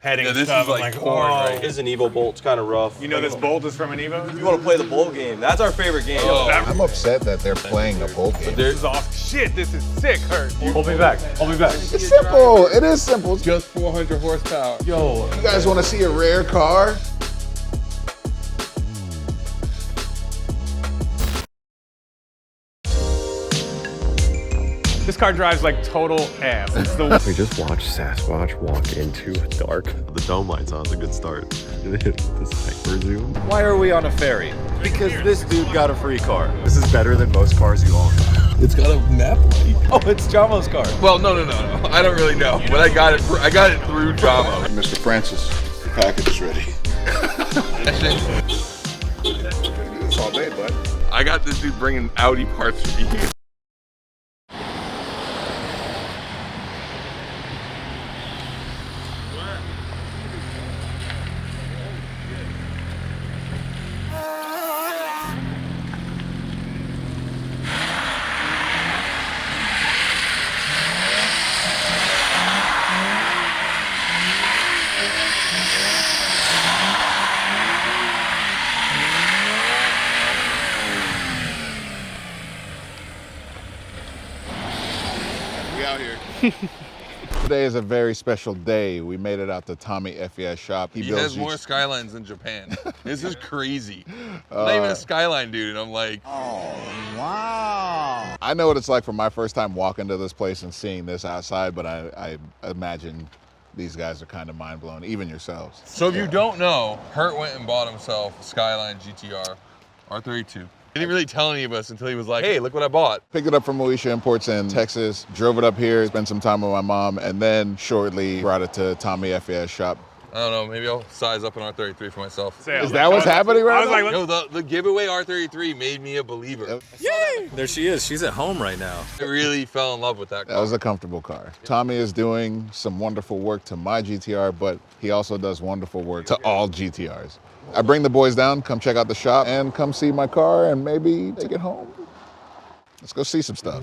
heading this stuff. is like porn, right? It's an Evo Bolt. It's kind of rough. You know this Bolt is from an Evo? You want to play the Bolt game? That's our favorite game. I'm upset that they're playing a Bolt game. This is awesome. Shit, this is sick, Hert. Hold me back. Hold me back. It's simple. It is simple. Just 400 horsepower. Yo. You guys want to see a rare car? This car drives like total ass. It's the We just watched Sasquatch walk into a dark. The dome lights on. It's a good start. This hyper zoom. Why are we on a ferry? Because this dude got a free car. This is better than most cars you own. It's got a map light. Oh, it's Jamo's car. Well, no. I don't really know, but I got it through Jamo. Mr. Francis, the package is ready. It's all day, bud. I got this dude bringing Audi parts for me. Today is a very special day. We made it out to Tommy Fyeah's shop. He has more Skylines than Japan. This is crazy. I'm not even a Skyline dude, and I'm like, oh, wow. I know what it's like for my first time walking to this place and seeing this outside, but I imagine these guys are kind of mind blown, even yourselves. So if you don't know, Hert went and bought himself a Skyline GT-R R32. He didn't really tell any of us until he was like, hey, look what I bought. Picked it up from Moesha Imports in Texas, drove it up here, spent some time with my mom, and then shortly brought it to Tommy Fyeah's shop. I don't know, maybe I'll size up an R33 for myself. Is that what's happening right now? No, the giveaway R33 made me a believer. Yay! There she is. She's at home right now. I really fell in love with that car. That was a comfortable car. Tommy is doing some wonderful work to my GTR, but he also does wonderful work to all GTRs. I bring the boys down, come check out the shop, and come see my car and maybe take it home. Let's go see some stuff.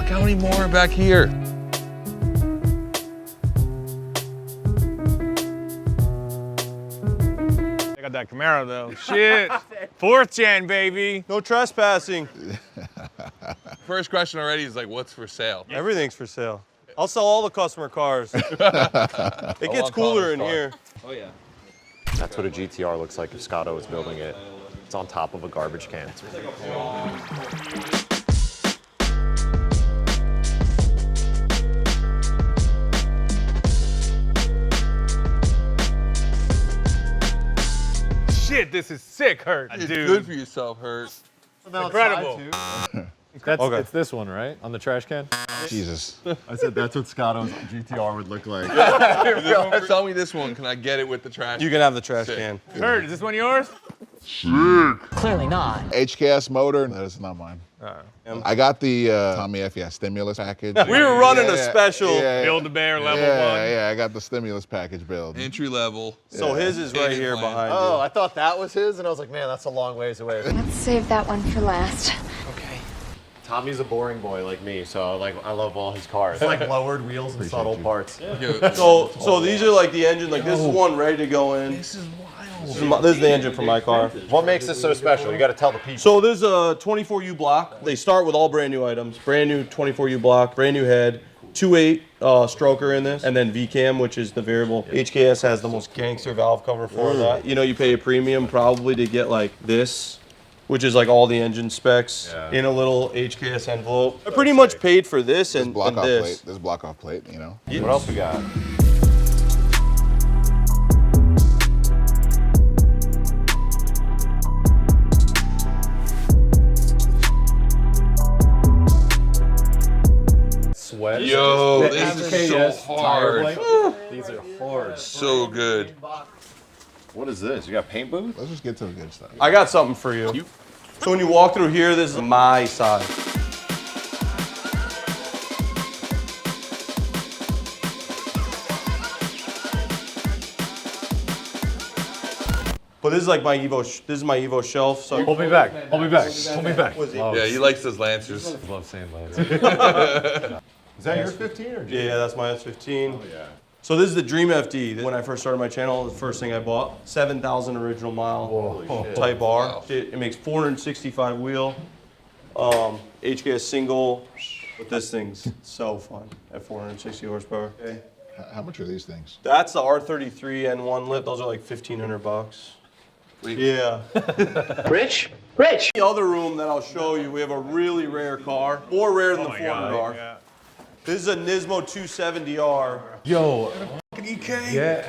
How many more are back here? I got that Camaro though. Shit. 4th gen, baby. No trespassing. First question already is like, what's for sale? Everything's for sale. I'll sell all the customer cars. It gets cooler in here. Oh, yeah. That's what a GTR looks like if Scotto was building it. It's on top of a garbage can. Shit, this is sick, Hert. It's Dude. good for yourself, Hert. Incredible. It's this one, right? On the trash can? Jesus. I said that's what Scotto's GTR would look like. Tell me this one. Can I get it with the trash? You can have the trash Sick. can. Hert, is this one yours? Clearly not. HKS motor, that is not mine. I got the Tommy Fyeah stimulus package. We were running a special. Build-A-Bear level 1. Yeah, I got the stimulus package build. Entry level. So his is right here behind you. Oh, I thought that was his, and I was like, man, that's a long ways away. Let's save that one for last. Okay. Tommy's a boring boy like me, so I love all his cars. It's like lowered wheels and subtle parts. So these are like the engine, like this is one ready to go in. This is wild. This is the engine for my car. What makes this so special? You got to tell the people. So this is a 24U block. They start with all brand new items. Brand new 24U block, brand new head, 2.8 stroker in this, and then VCAM, which is the variable. HKS has the most gangster valve cover for that. You know, you pay a premium probably to get like this, which is like all the engine specs in a little HKS envelope. I pretty much paid for this and this. This block off plate, you know. What else we got? Sweat. Yo, this is so hard. These are hard. So good. What is this? You got paint booth? Let's just get to the good stuff. I got something for you. So when you walk through here, this is my side. But this is like my Evo. This is my Evo shelf. So Hold me back. Hold me back. Hold me back. Yeah, he likes those Lancers. I love saying Lancers. Is that your 15 or? yeah, that's my S15. Oh yeah. So this is the Dream FD. When I first started my channel, the first thing I bought, 7,000 original mile Type R. Wow. It makes 465 wheel, HKS single. But this thing's so fun at 460 horsepower. Okay. How much are these things? That's the R33 N1 lip. Those are like $1,500. Yeah. Rich? Rich! The other room that I'll show you, we have a really rare car, more rare than the 400R. Yeah. This is a Nismo 270R. Yo, EK. yeah.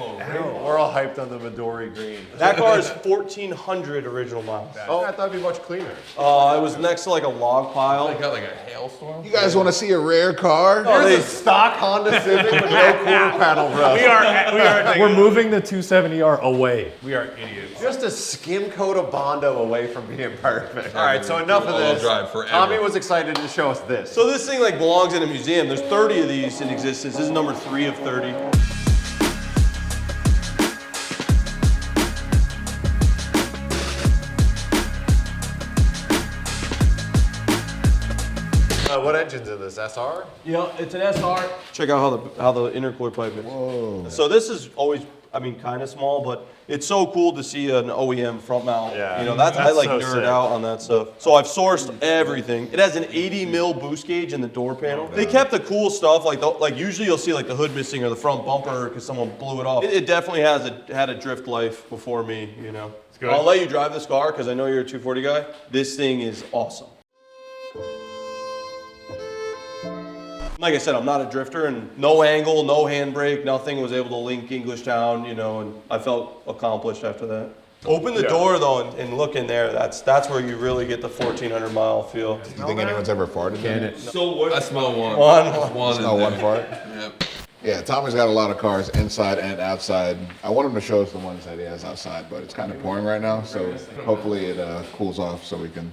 We're all hyped on the Midori green. That car is 1,400 original miles. Oh, I thought it'd be much cleaner. It was next to like a log pile. Got like a hailstorm. You guys want to see a rare car? There's a stock Honda Civic with no quarter panel rust. We're moving the 270R away. We are idiots. Just a skim coat of Bondo away from being perfect. All right, so enough of All this. drive forever. Tommy was excited to show us this. So this thing like belongs in a museum. There's 30 of these in existence. This is number 3 of 30. What engine's in this? SR? Yeah, it's an SR. Check out how the intercooler pipe is. Whoa. So this is always, I mean, kind of small, but it's so cool to see an OEM front mount. Yeah. You know, I That's like so nerd sick. out on that stuff. So I've sourced everything. It has an 80 mil boost gauge in the door panel. They kept the cool stuff, like usually you'll see like the hood missing or the front bumper because someone blew it off. It definitely had a drift life before me, you know. good. I'll let you drive this car because I know you're a 240 guy. This thing is awesome. Like I said, I'm not a drifter, and no angle, no handbrake, nothing was able to link English Town, you know, and I felt accomplished after that. Open the door though and look in there. That's where you really get the 1,400 mile feel. Do you think anyone's ever farted in it? I smell one. One. No, one fart? Yep. Yeah, Tommy's got a lot of cars inside and outside. I want him to show us the ones that he has outside, but it's kind of pouring right now, so hopefully it cools off so we can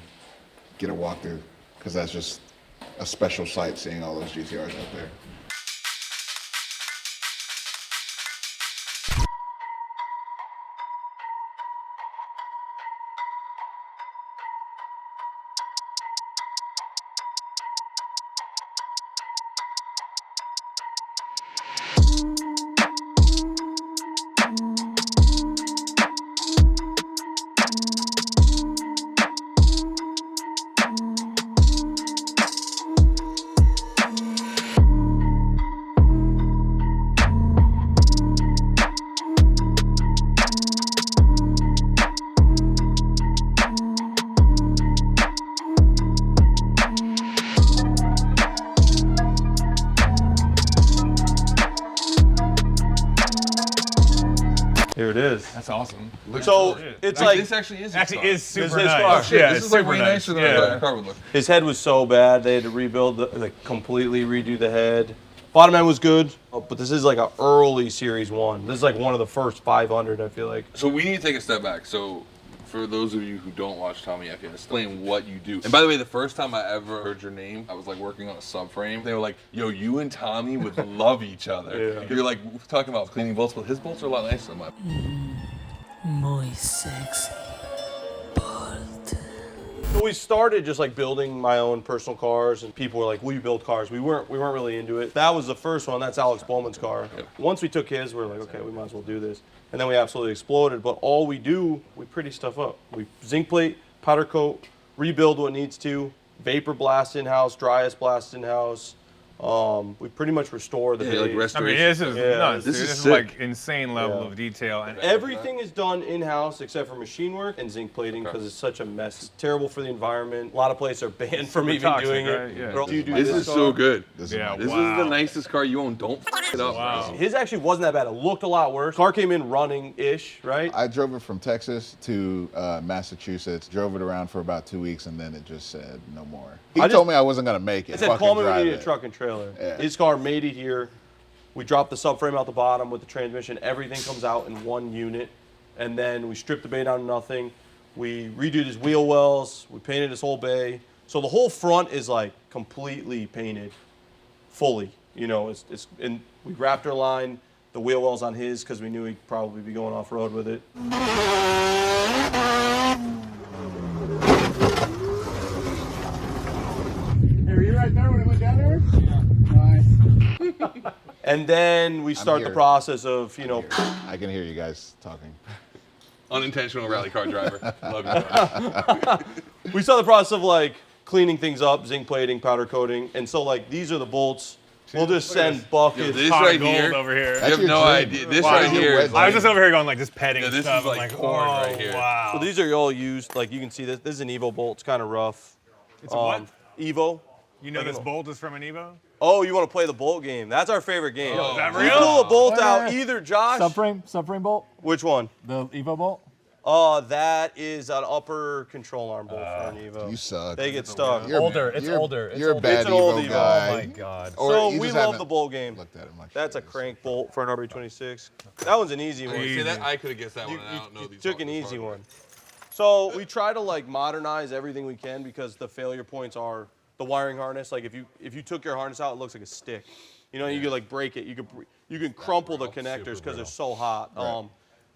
get a walkthrough, because that's just a special sight seeing all those GTRs out there. Here it is. That's awesome. So it's like this actually is. Actually, is super his nice. car. Shit, Yeah, this it's is like super way nice. nicer than Yeah. I thought your car would look. his head was so bad they had to rebuild, like completely redo the head. Bottom end was good, but this is like an early Series 1. This is like one of the first 500, I feel like. So we need to take a step back. So for those of you who don't watch Tommy F, explain what you do. And by the way, the first time I ever heard your name, I was like working on a subframe. They were like, yo, you and Tommy would love each other. Yeah. You're like talking about cleaning bolts, but his bolts are a lot nicer than mine. Muy sexy. So we started just like building my own personal cars, and people were like, will you build cars? We weren't really into it. That was the first one. That's Alex Bowman's car. Yep. Once we took his, we were like, okay, we might as well do this. And then we absolutely exploded. But all we do, we pretty stuff up. We zinc plate, powder coat, rebuild what needs to, vapor blast in-house, dry ice blast in-house. We pretty much restore the Yeah, base. like I mean, restoration. this is Yeah. nuts. This Dude. is This is sick. like insane level Yeah. of detail. And Everything is done in-house except for machine work and zinc plating because it's such a mess. It's terrible for the environment. A lot of places are banned from even toxic, doing right? it. Yeah. Girl, do you do This is so good. This Yeah, is This wow. is the nicest car you own. Don't f it up. Wow. His actually wasn't that bad. It looked a lot worse. Car came in running-ish, right? I drove it from Texas to Massachusetts, drove it around for about 2 weeks, and then it just said no more. He told me I wasn't gonna make it. I said, Fucking call me when drive you need a it. truck and trailer. Yeah. His car made it here. We dropped the subframe out the bottom with the transmission. Everything comes out in one unit. And then we stripped the bay down to nothing. We redid his wheel wells. We painted his whole bay. So the whole front is like completely painted, fully. You know, and we wrapped our line, the wheel wells on his because we knew he'd probably be going off road with it. Were you right there when it went down there? Yeah. Nice. And then we start the process of, you know. I can hear you guys talking. Unintentional rally car driver. Love you. We start the process of like cleaning things up, zinc plating, powder coating, and so like these are the bolts. We'll just send buckets. Yo, this Pot of right gold here. over here. You have no idea. This right here. Is I was just over here going like just petting this stuff. is like I'm porn oh, right here. Wow. So these are all used. Like you can see this. This is an Evo bolt. It's kind of rough. It's a what? Evo. You know this bolt is from an Evo? Oh, you want to play the bolt game? That's our favorite game. Oh, is that We real? pull a bolt out. Either Josh. Subframe bolt? Which one? The Evo bolt? That is an upper control arm bolt for an Evo. You suck. They get stuck. You're older. You're a bad It's an old Evo Evo. guy. Oh my God. Or So you we just love haven't the bolt game. looked at it much. That's a crank bolt for an RB26. That one's an easy one. See that? I could have guessed that You, one. And I don't know you these. took an this easy hard. one. So we try to like modernize everything we can because the failure points are the wiring harness. Like if you took your harness out, it looks like a stick. You know, you could like break it. You can crumple the connectors because they're so hot. Right.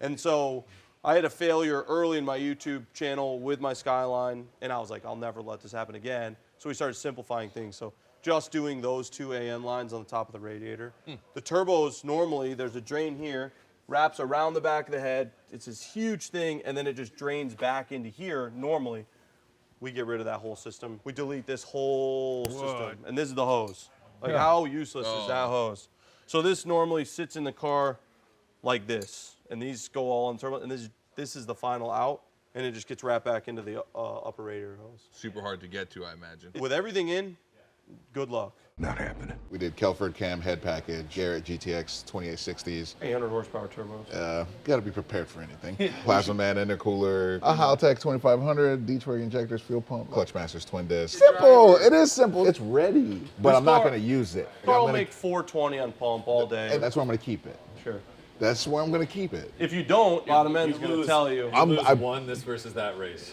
And so I had a failure early in my YouTube channel with my Skyline, and I was like, I'll never let this happen again. So we started simplifying things. So just doing those two AN lines on the top of the radiator. The turbos, normally, there's a drain here, wraps around the back of the head. It's this huge thing, and then it just drains back into here. Normally, we get rid of that whole system. We delete this whole system, and this is the hose. Like, how useless is that hose? So this normally sits in the car like this, and these go all on turbo, and this is the final out, and it just gets wrapped back into the upper radiator hose. Super hard to get to, I imagine. With everything in, good luck. Not happening. We did Kelford cam head package, Garrett GTX 2860s. 800 horsepower turbos. Got to be prepared for anything. Plasma Man intercooler, a Haltech 2500, Detroit injectors, fuel pump, Clutch Masters twin disc. Simple. It is simple. It's ready, but I'm not going to use it. Car will make 420 on pump all day. And that's where I'm going to keep it. Sure. That's where I'm going to keep it. If you don't, a lot of men's going to tell you. I won this versus that race.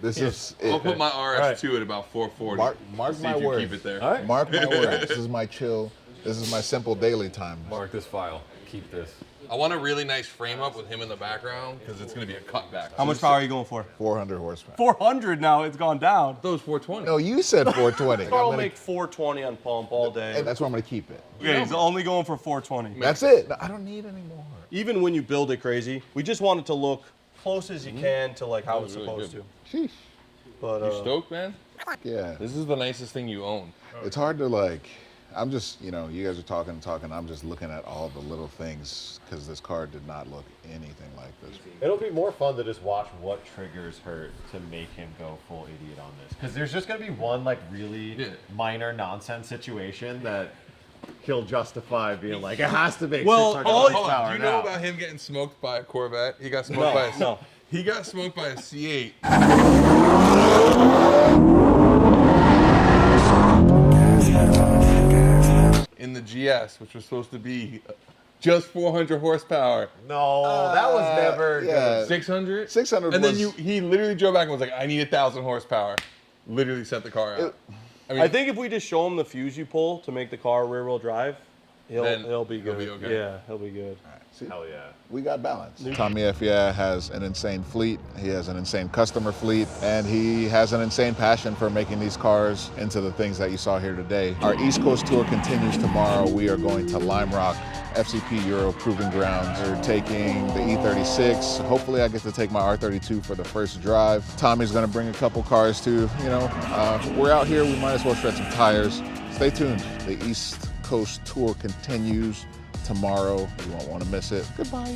This is it. I'll put my RS2 at about 440. Mark See my if you words. keep it there. All right. Mark my words. This is my chill. This is my simple daily time. Mark this file. Keep this. I want a really nice frame up with him in the background because it's going to be a cutback. How much power are you going for? 400 horsepower. 400 now. It's gone down. Those 420. No, you said 420. Car will make 420 on pump all day. And that's where I'm going to keep it. Okay, he's only going for 420. That's it. I don't need any more. Even when you build it crazy, we just want it to look close as you can to like how it's really supposed good. to. Sheesh. But You stoked, man? Yeah. This is the nicest thing you own. It's hard to like, I'm just, you guys are talking and talking. I'm just looking at all the little things because this car did not look anything like this. It'll be more fun to just watch what triggers Hert to make him go full idiot on this. Because there's just going to be one like really minor nonsense situation that he'll justify being like, it has to make 600 horsepower Do you now. know about him getting smoked by a Corvette? He got smoked by a no. He got smoked by a C8. In the GS, which was supposed to be just 400 horsepower. No, that was never yeah. 600? 600 And then was- he literally drove back and was like, I need 1,000 horsepower. Literally set the car out. I think if we just show him the fuse you pull to make the car rear wheel drive, Then he'll be good. he'll be okay. Yeah, he'll be good. See? Hell yeah. We got balance. Tommy Fyeah has an insane fleet. He has an insane customer fleet, and he has an insane passion for making these cars into the things that you saw here today. Our East Coast tour continues tomorrow. We are going to Lime Rock, FCP Euro Proving Grounds. We're taking the E36. Hopefully I get to take my R32 for the first drive. Tommy's gonna bring a couple cars too. We're out here, we might as well shred some tires. Stay tuned. The East Coast tour continues tomorrow. You won't want to miss it. Goodbye.